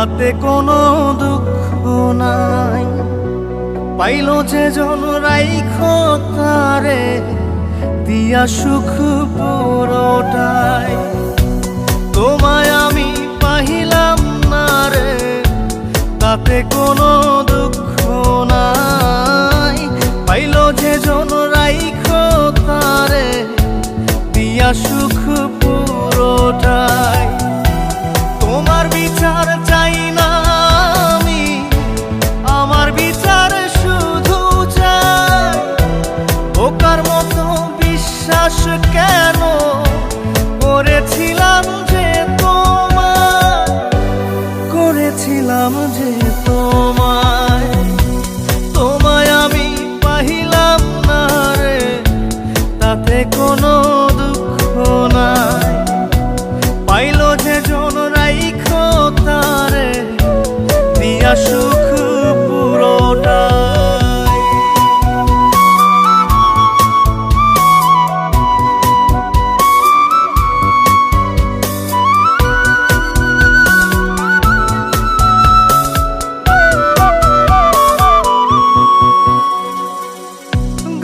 তাতে কোনো দুঃখ নাই। পাইল যে জন রাইখো তারে দিয়া সুখ পুরোটাই। তোমায় আমি পাইলাম না রে, তাতে কোনো দুঃখ নাই। পাইল যে জন রাইখো তারে দিয়া সুখ পুরোটাই। তোমার বিচার চাই না আমি, আমার বিচার শুধু চাই। বোকার মতো বিশ্বাস কেন করেছিলাম যে তোমায়, করেছিলাম যে তোমায়। তোমায় আমি পাইলাম না রে, তাতে কোনো দুঃখ নাই। পাইল যে জন রাইখো তারে দিয়া সুখ পুরোটাই।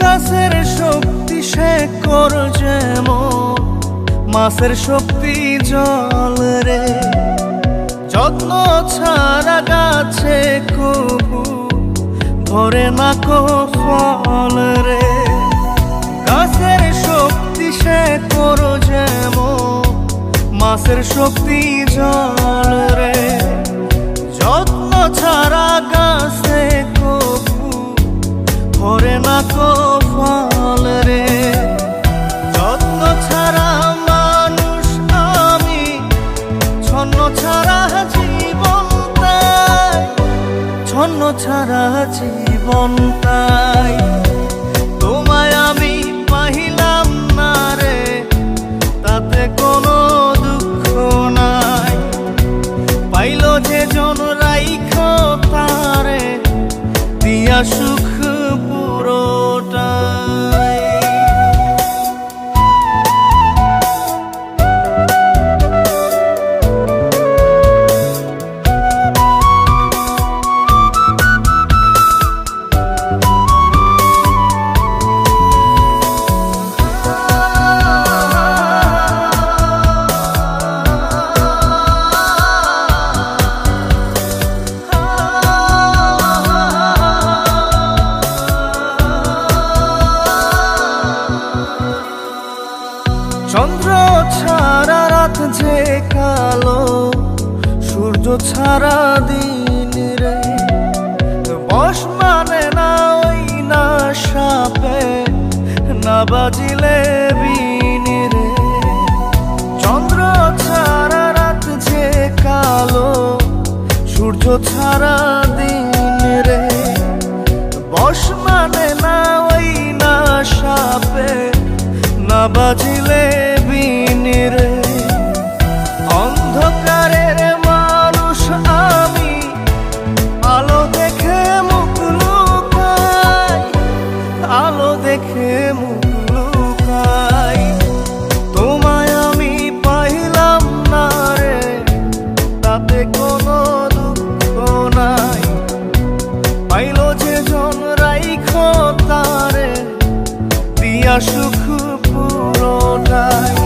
গাছের শক্তি শেকড় যেমন, মাছের শক্তি জল রে। যত্ন ছাড়া গাছে কবু ধরে না কো ফল রে। গাছের শক্তি শেকড় যেমন, মাছের শক্তি জল রে। যত্ন ছাড়া গাছে কবু ধরে না কো ফল রে। যত্ন ছাড়া মানুষ আমি, ছন্ন ছাড়া জীবন তাই, ছন্ন ছাড়া জীবন তাই। তোমায় আমি পাইলাম না রে, তাতে কোনো দুঃখ নাই। পাইল যে জন রাইখো তারে দিয়া সুখ পুরোটাই। চন্দ্র ছাড়া রাত যে কালো, সূর্য ছাড়া দিন রে। বশ মানে না ওই না সাপে, না বাজিলে বিন রে। চন্দ্র ছাড়া রাত যে কালো, সূর্য ছাড়া দিন রে। বশ মানে না ওই না সাপে, না বাজিলে বিন রে। অন্ধকারের মানুষ আমি, আলো দেখে মুখ লুকাই, আলো দেখে মুখ লুকাই। তোমায় আমি পাইলাম না রে, তাতে কোনো দুঃখ নাই। পাইল যে জন রাইখো তারে দিয়া সুখ পুরোটাই।